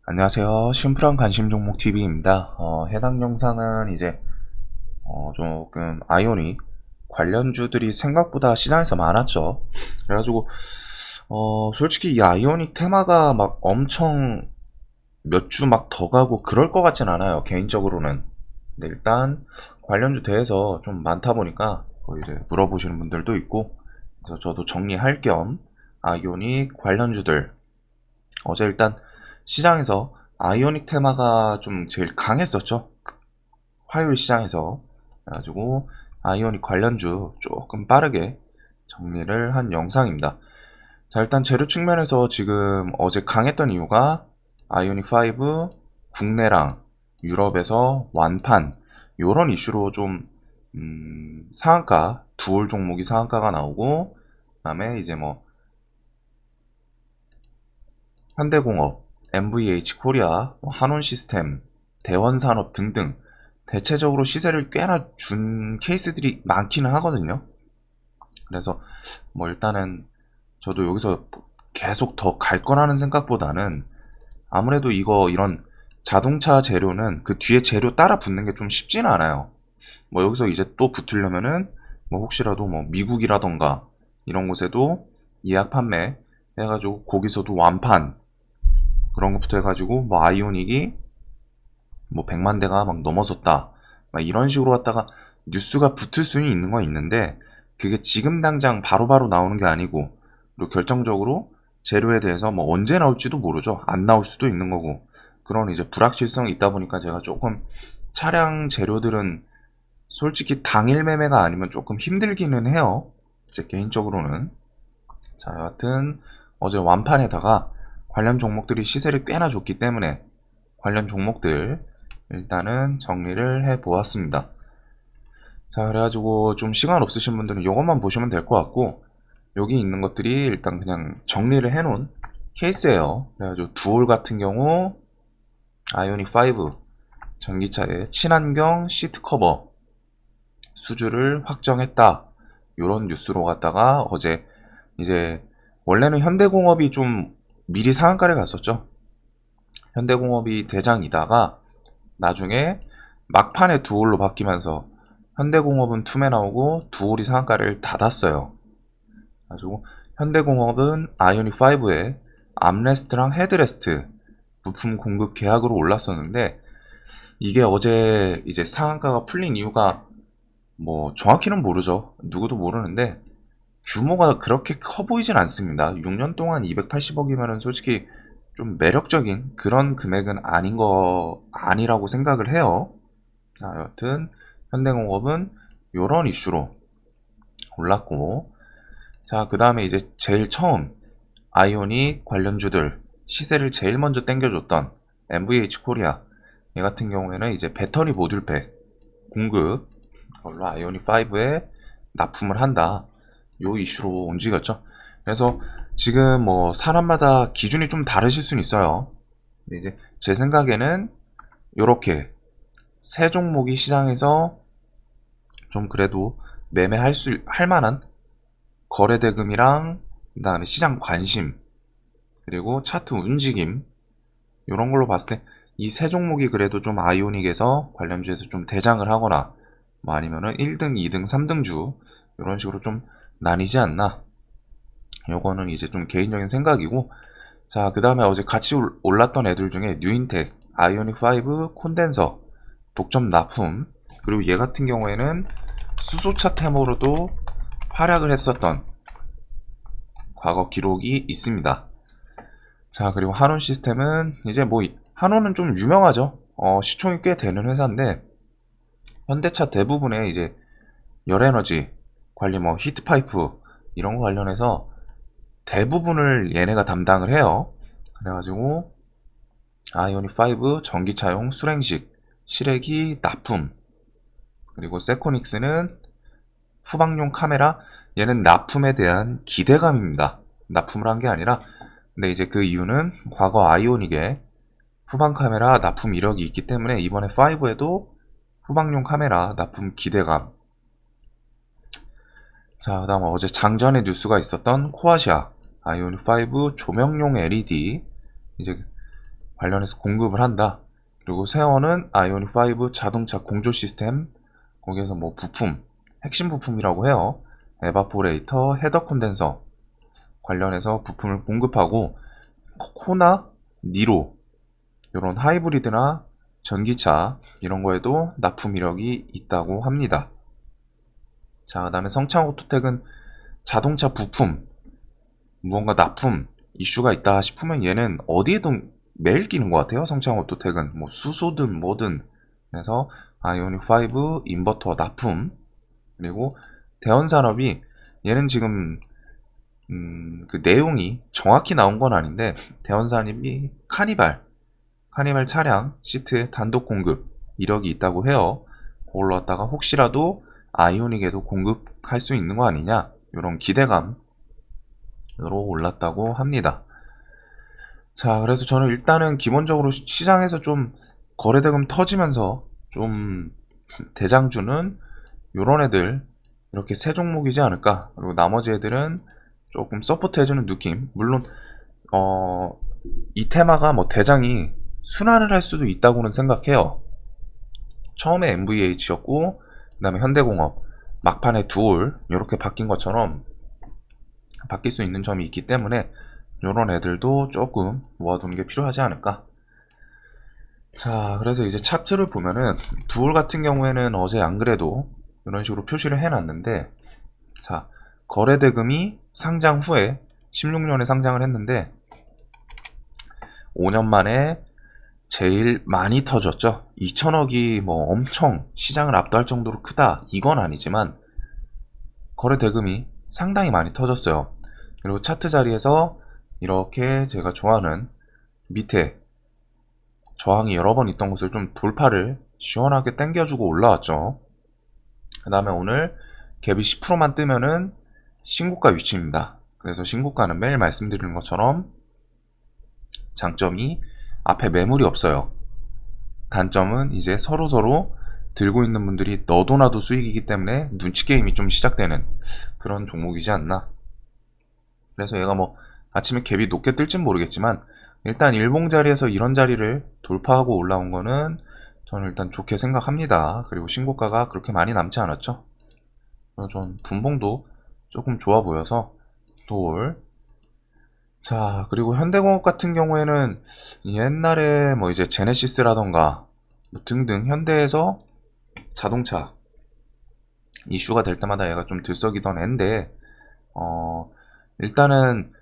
안녕하세요. 심플한 관심 종목 TV입니다. 해당 영상은 이제 조금 아이오닉 관련주들이 생각보다 시장에서 많았죠. 그래가지고 솔직히 이 아이오닉 테마가 막 엄청 몇 주 막 더 가고 그럴 것 같진 않아요. 개인적으로는. 근데 일단 관련주 대해서 좀 많다 보니까 이제 물어보시는 분들도 있고, 그래서 저도 정리할 겸 아이오닉 관련주들 어제 일단 시장에서 아이오닉 테마가 좀 제일 강했었죠. 화요일 시장에서. 그래가지고 아이오닉 관련주 조금 빠르게 정리를 한 영상입니다. 자, 일단 재료 측면에서 지금 어제 강했던 이유가 아이오닉 5 국내랑 유럽에서 완판 요런 이슈로 좀 상한가 두올 종목이 상한가가 나오고, 그다음에 이제 뭐 현대공업, MVH 코리아, 한온시스템, 대원산업 등등 대체적으로 시세를 꽤나 준 케이스들이 많기는 하거든요. 그래서 뭐 일단은 저도 여기서 계속 더 갈 거라는 생각보다는 아무래도 이런 자동차 재료는 그 뒤에 재료 따라 붙는 게 좀 쉽지는 않아요. 뭐 여기서 이제 또 붙으려면은 뭐 혹시라도 뭐 미국이라던가 이런 곳에도 예약 판매 해가지고 거기서도 완판 그런 것부터 해가지고 뭐 아이오닉이 뭐 100만 대가 막 넘어섰다 막 이런 식으로 갖다가 뉴스가 붙을 수는 있는 건 있는데, 그게 지금 당장 바로바로 나오는 게 아니고, 그리고 결정적으로 재료에 대해서 뭐 언제 나올지도 모르죠. 안 나올 수도 있는 거고, 그런 이제 불확실성이 있다 보니까 제가 조금 차량 재료들은 솔직히 당일 매매가 아니면 조금 힘들기는 해요. 제 개인적으로는. 자, 여하튼 어제 완판에다가 관련 종목들이 시세를 꽤나 줬기 때문에 관련 종목들 일단은 정리를 해 보았습니다. 자, 그래가지고 좀 시간 없으신 분들은 이것만 보시면 될 것 같고, 여기 있는 것들이 일단 그냥 정리를 해 놓은 케이스예요. 그래가지고 두올 같은 경우 아이오닉 5 전기차의 친환경 시트 커버 수주를 확정했다. 요런 뉴스로 갔다가 어제 이제 원래는 현대공업이 좀 미리 상한가를 갔었죠. 현대공업이 대장이다가 나중에 막판에 두올로 바뀌면서 현대공업은 투매 나오고 두올이 상한가를 닫았어요. 가지고 현대공업은 아이오닉 5에 암레스트랑 헤드레스트 부품 공급 계약으로 올랐었는데, 이게 어제 이제 상한가가 풀린 이유가 뭐 정확히는 모르죠. 누구도 모르는데 규모가 그렇게 커 보이진 않습니다. 6년 동안 280억이면은 솔직히 좀 매력적인 그런 금액은 아니라고 생각을 해요. 자, 여튼 현대공업은 요런 이슈로 올랐고, 자, 그 다음에 이제 제일 처음 아이오닉 관련주들 시세를 제일 먼저 땡겨줬던 MVH 코리아, 얘 같은 경우에는 이제 배터리 모듈팩 공급 그걸로 아이오닉 5에 납품을 한다, 요 이슈로 움직였죠. 그래서 지금 뭐 사람마다 기준이 좀 다르실 수는 있어요. 근데 이제 제 생각에는 요렇게 세 종목이 시장에서 좀 그래도 할 만한 거래 대금이랑, 그다음에 시장 관심, 그리고 차트 움직임, 이런 걸로 봤을 때 이 세 종목이 그래도 좀 아이오닉에서 관련주에서 좀 대장을 하거나 뭐 아니면은 1등, 2등, 3등주 이런 식으로 좀 나뉘지 않나. 요거는 이제 좀 개인적인 생각이고, 자, 그 다음에 어제 같이 올랐던 애들 중에 뉴인텍, 아이오닉 5, 콘덴서, 독점 납품, 그리고 얘 같은 경우에는 수소차 테머로도 활약을 했었던 과거 기록이 있습니다. 자, 그리고 한온 시스템은 이제 뭐 한온은 좀 유명하죠. 시총이 꽤 되는 회사인데 현대차 대부분의 이제 열에너지 관리, 뭐 히트파이프 이런 거 관련해서 대부분을 얘네가 담당을 해요. 그래가지고 아이오닉 5 전기차용 수랭식 실외기 납품, 그리고 세코닉스는 후방용 카메라, 얘는 납품에 대한 기대감입니다. 납품을 한 게 아니라, 근데 이제 그 이유는 과거 아이오닉에 후방 카메라 납품 이력이 있기 때문에 이번에 5에도 후방용 카메라 납품 기대감. 자, 그 다음 어제 장전에 뉴스가 있었던 코아시아 아이오닉 5 조명용 LED, 이제 관련해서 공급을 한다. 그리고 세원은 아이오닉 5 자동차 공조 시스템, 거기에서 뭐 부품, 핵심 부품이라고 해요. 에바포레이터, 헤더 콘덴서 관련해서 부품을 공급하고, 코나 니로 이런 하이브리드나 전기차 이런 거에도 납품 이력이 있다고 합니다. 자, 그다음에 성창 오토텍은 자동차 부품, 무언가 납품 이슈가 있다 싶으면 얘는 어디에도 매일 끼는 것 같아요. 성창 오토텍은 뭐 수소든 뭐든. 그래서 아이오닉 5 인버터 납품, 그리고 대원산업이 얘는 지금 그 내용이 정확히 나온 건 아닌데, 대원산업이 카니발 차량 시트의 단독 공급 이력이 있다고 해요. 그걸로 갖다가 혹시라도 아이오닉에도 공급할 수 있는 거 아니냐, 이런 기대감으로 올랐다고 합니다. 자, 그래서 저는 일단은 기본적으로 시장에서 좀 거래대금 터지면서 좀 대장주는 요런 애들, 이렇게 세 종목이지 않을까. 그리고 나머지 애들은 조금 서포트 해주는 느낌. 물론 이 테마가 뭐 대장이 순환을 할 수도 있다고는 생각해요. 처음에 MVH였고 그 다음에 현대공업, 막판에 두올 이렇게 바뀐 것처럼 바뀔 수 있는 점이 있기 때문에 이런 애들도 조금 모아두는 게 필요하지 않을까. 자, 그래서 이제 차트를 보면은 두올 같은 경우에는 어제 안 그래도 이런 식으로 표시를 해놨는데, 자, 거래대금이 상장 후에 16년에 상장을 했는데 5년 만에 제일 많이 터졌죠. 2천억이 뭐 엄청 시장을 압도할 정도로 크다 이건 아니지만 거래대금이 상당히 많이 터졌어요. 그리고 차트 자리에서 이렇게 제가 좋아하는 밑에 저항이 여러 번 있던 곳을 좀 돌파를 시원하게 당겨주고 올라왔죠. 그 다음에 오늘 갭이 10%만 뜨면은 신고가 위치입니다. 그래서 신고가는 매일 말씀드리는 것처럼 장점이 앞에 매물이 없어요. 단점은 이제 서로 들고 있는 분들이 너도 나도 수익이기 때문에 눈치 게임이 좀 시작되는 그런 종목이지 않나. 그래서 얘가 뭐 아침에 갭이 높게 뜰진 모르겠지만 일단 일봉 자리에서 이런 자리를 돌파하고 올라온 거는 저는 일단 좋게 생각합니다. 그리고 신고가가 그렇게 많이 남지 않았죠. 그래서 전 분봉도 조금 좋아 보여서 돌. 자, 그리고 현대공업 같은 경우에는 옛날에 뭐 이제 제네시스라던가 뭐 등등 현대에서 자동차 이슈가 될 때마다 얘가 좀 들썩이던 애인데, 일단은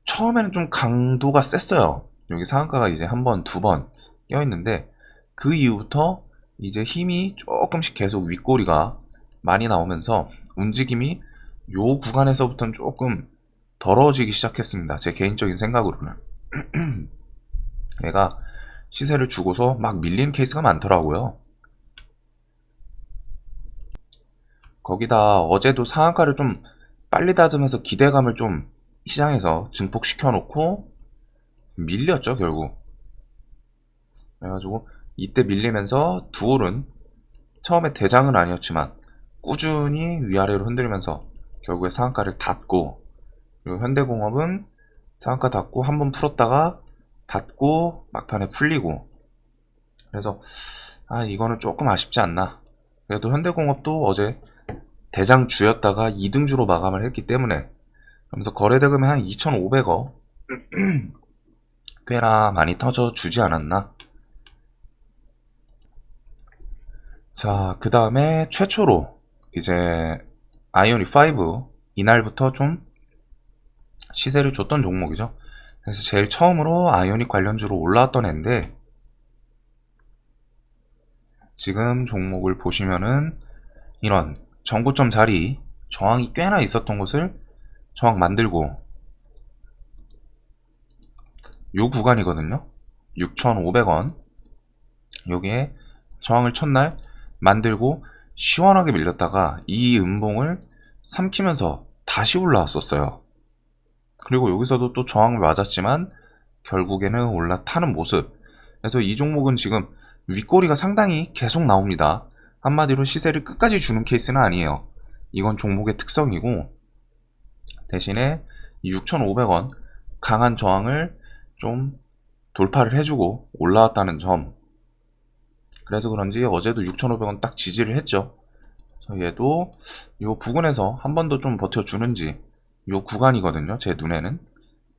처음에는 좀 강도가 셌어요. 여기 상한가가 이제 한 번, 두 번 껴있는데 그 이후부터 이제 힘이 조금씩 계속 윗꼬리가 많이 나오면서 움직임이 요 구간에서부터는 조금 더러워지기 시작했습니다. 제 개인적인 생각으로는. 얘가 시세를 주고서 막 밀리는 케이스가 많더라고요. 거기다 어제도 상한가를 좀 빨리 다듬어서 기대감을 좀 시장에서 증폭시켜 놓고 밀렸죠, 결국. 그래가지고 이때 밀리면서 두올은 처음에 대장은 아니었지만 꾸준히 위아래로 흔들면서 결국에 상한가를 닫고, 그리고 현대공업은 상한가 닫고 한번 풀었다가 닫고 막판에 풀리고. 그래서 이거는 조금 아쉽지 않나. 그래도 현대공업도 어제 대장주였다가 2등주로 마감을 했기 때문에, 그러면서 거래대금이 한 2,500억 꽤나 많이 터져 주지 않았나. 자, 그 다음에 최초로 이제 아이오닉 5 이날부터 좀 시세를 줬던 종목이죠. 그래서 제일 처음으로 아이오닉 관련주로 올라왔던 애인데, 지금 종목을 보시면은 이런 전고점 자리 저항이 꽤나 있었던 곳을 저항 만들고, 요 구간이거든요. 6,500원 여기에 저항을 첫날 만들고 시원하게 밀렸다가 이 음봉을 삼키면서 다시 올라왔었어요. 그리고 여기서도 또 저항을 맞았지만 결국에는 올라타는 모습. 그래서 이 종목은 지금 윗꼬리가 상당히 계속 나옵니다. 한마디로 시세를 끝까지 주는 케이스는 아니에요. 이건 종목의 특성이고, 대신에 6,500원 강한 저항을 좀 돌파를 해주고 올라왔다는 점. 그래서 그런지 어제도 6,500원 딱 지지를 했죠. 얘도 이 부근에서 한 번 더 좀 버텨주는지, 이 구간이거든요. 제 눈에는.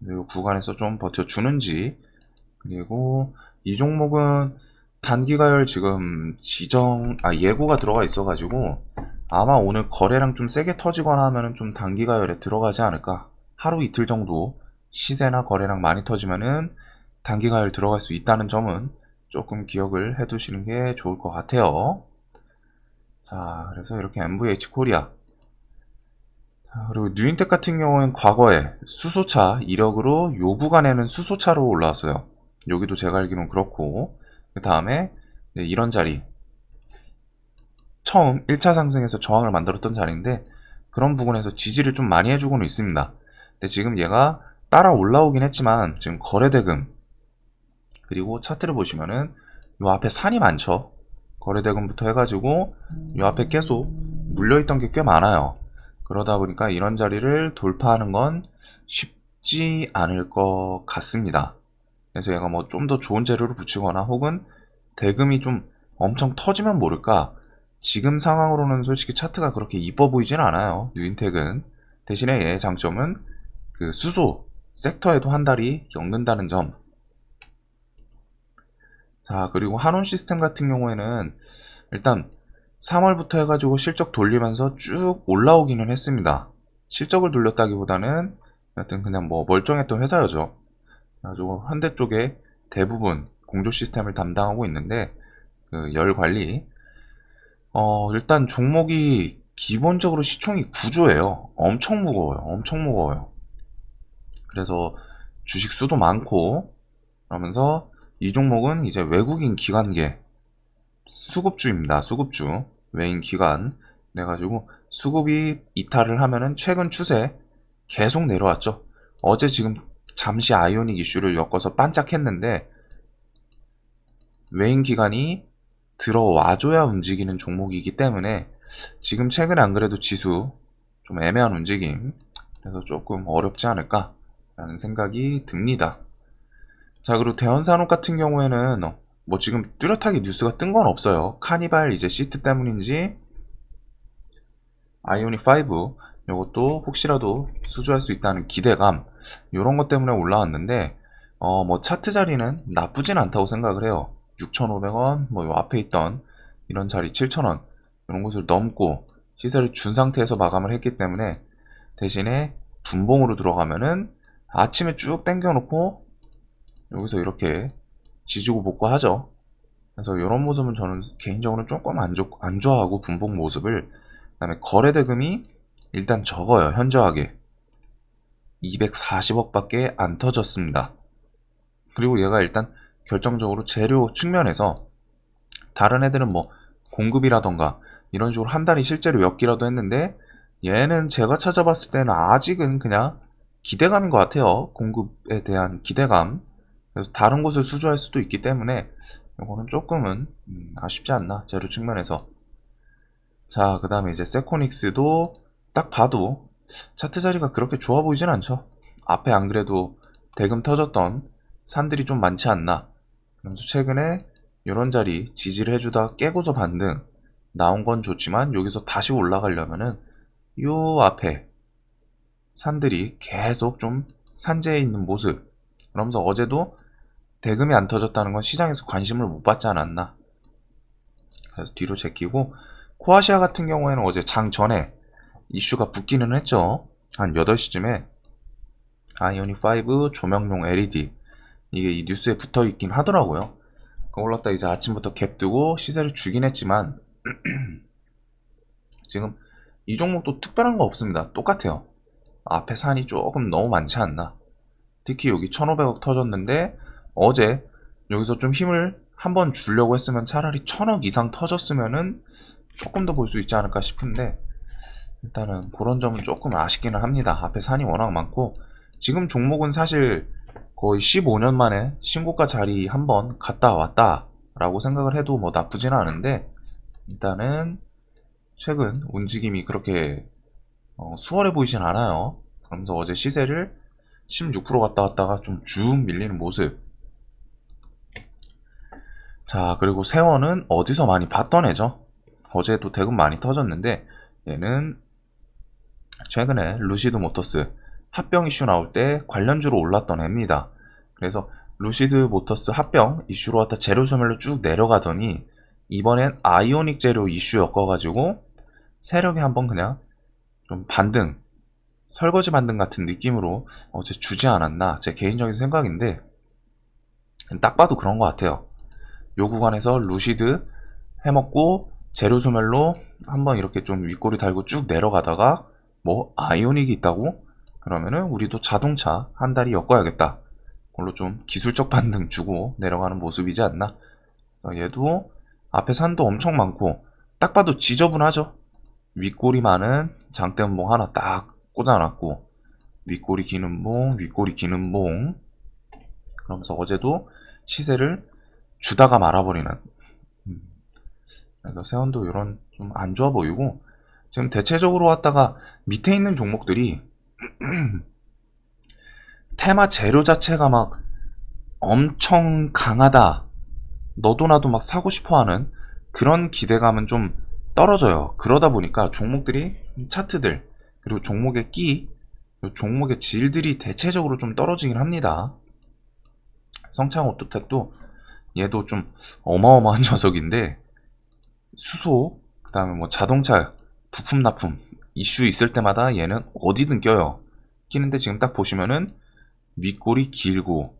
이 구간에서 좀 버텨주는지, 그리고 이 종목은 단기가열 지금 예고가 들어가 있어가지고 아마 오늘 거래량 좀 세게 터지거나 하면은 좀 단기가열에 들어가지 않을까. 하루 이틀 정도 시세나 거래량 많이 터지면은 단기가열 들어갈 수 있다는 점은 조금 기억을 해 두시는 게 좋을 것 같아요. 자, 그래서 이렇게 MVH 코리아. 자, 그리고 뉴인텍 같은 경우는 과거에 수소차 이력으로 요 구간에는 수소차로 올라왔어요. 여기도 제가 알기로는 그렇고, 그 다음에 이런 자리, 처음 1차 상승에서 저항을 만들었던 자리인데 그런 부분에서 지지를 좀 많이 해주고는 있습니다. 근데 지금 얘가 따라 올라오긴 했지만 지금 거래대금, 그리고 차트를 보시면은 요 앞에 산이 많죠. 거래대금부터 해가지고 요 앞에 계속 물려있던 게 꽤 많아요. 그러다 보니까 이런 자리를 돌파하는 건 쉽지 않을 것 같습니다. 그래서 얘가 뭐 좀 더 좋은 재료를 붙이거나 혹은 대금이 좀 엄청 터지면 모를까, 지금 상황으로는 솔직히 차트가 그렇게 이뻐 보이진 않아요. 뉴인텍은. 대신에 얘의 장점은 그 수소 섹터에도 한 달이 엮는다는 점. 자, 그리고 한온 시스템 같은 경우에는 일단 3월부터 해가지고 실적 돌리면서 쭉 올라오기는 했습니다. 실적을 돌렸다기보다는 하여튼 그냥 뭐 멀쩡했던 회사여죠. 그래가지고 현대 쪽에 대부분 공조 시스템을 담당하고 있는데, 그 열 관리, 일단 종목이 기본적으로 시총이 9조예요. 엄청 무거워요. 엄청 무거워요. 그래서 주식 수도 많고, 그러면서 이 종목은 이제 외국인 기관계 수급주입니다. 수급주, 외인 기관. 그래가지고 수급이 이탈을 하면은 최근 추세 계속 내려왔죠. 어제 지금 잠시 아이오닉 이슈를 엮어서 반짝했는데 외인 기관이 들어와줘야 움직이는 종목이기 때문에 지금 최근에 안 그래도 지수 좀 애매한 움직임, 그래서 조금 어렵지 않을까 라는 생각이 듭니다. 자, 그리고 대원산업 같은 경우에는 뭐 지금 뚜렷하게 뉴스가 뜬 건 없어요. 카니발 이제 시트 때문인지 아이오닉 5 이것도 혹시라도 수주할 수 있다는 기대감, 이런 것 때문에 올라왔는데 뭐 차트 자리는 나쁘진 않다고 생각을 해요. 6,500원, 뭐 요 앞에 있던 이런 자리 7,000원 이런 곳을 넘고 시세를 준 상태에서 마감을 했기 때문에, 대신에 분봉으로 들어가면은 아침에 쭉 당겨놓고 여기서 이렇게 지지고 복구하죠. 그래서 이런 모습은 저는 개인적으로 조금 안 좋아하고, 분봉 모습을. 그다음에 거래대금이 일단 적어요. 현저하게 240억밖에 안 터졌습니다. 그리고 얘가 일단 결정적으로 재료 측면에서 다른 애들은 뭐 공급이라던가 이런 식으로 한 달이 실제로 엮기라도 했는데, 얘는 제가 찾아봤을 때는 아직은 그냥 기대감인 것 같아요. 공급에 대한 기대감. 그래서 다른 곳을 수주할 수도 있기 때문에 이거는 조금은 아쉽지 않나, 재료 측면에서. 자, 그 다음에 이제 세코닉스도 딱 봐도 차트 자리가 그렇게 좋아 보이진 않죠. 앞에 안 그래도 대금 터졌던 산들이 좀 많지 않나. 그래서 최근에 이런 자리 지지를 해주다 깨고서 반등 나온 건 좋지만, 여기서 다시 올라가려면은 요 앞에 산들이 계속 좀 산재해 있는 모습. 그러면서 어제도 대금이 안 터졌다는 건 시장에서 관심을 못 받지 않았나. 그래서 뒤로 제끼고, 코아시아 같은 경우에는 어제 장 전에 이슈가 붙기는 했죠. 한 8시쯤에 아이오닉 5 조명용 LED, 이게 이 뉴스에 붙어 있긴 하더라고요. 올랐다 이제 아침부터 갭 뜨고 시세를 주긴 했지만 지금 이 종목도 특별한 거 없습니다. 똑같아요. 앞에 산이 조금 너무 많지 않나. 특히 여기 1,500억 터졌는데 어제 여기서 좀 힘을 한번 주려고 했으면 차라리 1,000억 이상 터졌으면은 조금 더 볼 수 있지 않을까 싶은데, 일단은 그런 점은 조금 아쉽기는 합니다. 앞에 산이 워낙 많고, 지금 종목은 사실 거의 15년 만에 신고가 자리 한번 갔다 왔다 라고 생각을 해도 뭐 나쁘진 않은데, 일단은 최근 움직임이 그렇게 수월해 보이진 않아요. 그러면서 어제 시세를 16% 갔다 왔다가 좀 쭉 밀리는 모습. 자, 그리고 세원은 어디서 많이 봤던 애죠. 어제도 대금 많이 터졌는데 얘는 최근에 루시드 모터스 합병 이슈 나올 때 관련주로 올랐던 애입니다. 그래서 루시드 모터스 합병 이슈로 왔다 재료 소멸로 쭉 내려가더니 이번엔 아이오닉 재료 이슈 엮어가지고 세력이 한번 그냥 좀 반등, 설거지 반등 같은 느낌으로 어제 주지 않았나 제 개인적인 생각인데 딱 봐도 그런 것 같아요. 요 구간에서 루시드 해먹고 재료 소멸로 한번 이렇게 좀 윗꼬리 달고 쭉 내려가다가 뭐 아이오닉이 있다고? 그러면은 우리도 자동차 한 다리 엮어야겠다. 그걸로 좀 기술적 반등 주고 내려가는 모습이지 않나? 얘도 앞에 산도 엄청 많고 딱 봐도 지저분하죠. 윗꼬리 많은 장대음봉 하나 딱 꽂아놨고 윗꼬리 기는 봉, 윗꼬리 기는 봉. 그러면서 어제도 시세를 주다가 말아버리는. 그래서 세원도 이런 좀 안 좋아 보이고 지금 대체적으로 왔다가 밑에 있는 종목들이 테마 재료 자체가 막 엄청 강하다. 너도 나도 막 사고 싶어 하는 그런 기대감은 좀 떨어져요. 그러다 보니까 종목들이 차트들 그리고 종목의 끼, 그리고 종목의 질들이 대체적으로 좀 떨어지긴 합니다. 성창 오토텍도 얘도 좀 어마어마한 녀석인데 수소, 그 다음에 뭐 자동차 부품 납품 이슈 있을 때마다 얘는 어디든 껴요. 끼는데 지금 딱 보시면은 윗골이 길고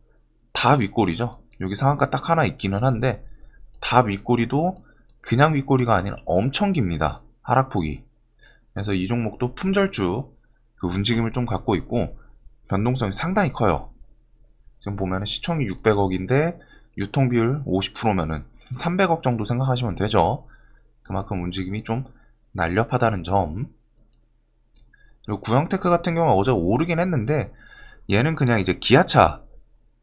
다 윗골이죠. 여기 상한가 딱 하나 있기는 한데 다 윗골이도 그냥 윗골이가 아니라 엄청 깁니다. 하락폭이. 그래서 이 종목도 품절주 그 움직임을 좀 갖고 있고 변동성이 상당히 커요. 지금 보면은 시총이 600억인데 유통 비율 50%면은 300억 정도 생각하시면 되죠. 그만큼 움직임이 좀 날렵하다는 점. 그리고 구형테크 같은 경우는 어제 오르긴 했는데 얘는 그냥 이제 기아차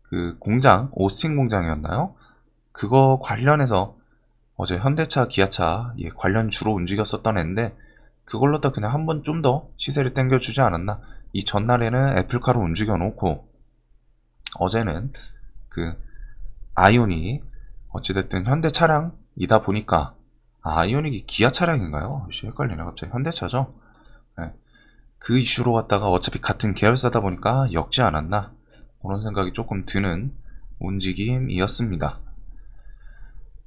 그 공장 오스틴 공장이었나요? 그거 관련해서 어제 현대차 기아차 관련 주로 움직였었던 애인데 그걸로 다 그냥 한번 좀 더 시세를 당겨주지 않았나. 이 전날에는 애플카로 움직여 놓고 어제는 그 아이오닉 어찌됐든 현대 차량이다 보니까 아이오닉이 기아 차량인가요? 헷갈리네 갑자기. 현대차죠. 네. 그 이슈로 갔다가 어차피 같은 계열사다 보니까 엮지 않았나 그런 생각이 조금 드는 움직임이었습니다.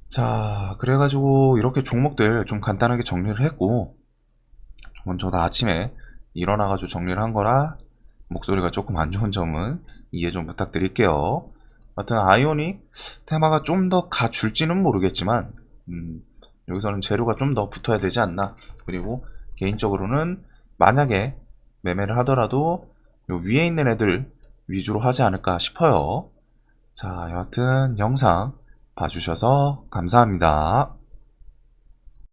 자, 그래가지고 이렇게 종목들 좀 간단하게 정리를 했고 먼저 나 아침에 일어나가지고 정리를 한 거라 목소리가 조금 안 좋은 점은 이해 좀 부탁드릴게요. 하여튼 아이오닉 테마가 좀 더 가줄지는 모르겠지만 여기서는 재료가 좀 더 붙어야 되지 않나. 그리고 개인적으로는 만약에 매매를 하더라도 요 위에 있는 애들 위주로 하지 않을까 싶어요. 자, 여하튼 영상 봐주셔서 감사합니다.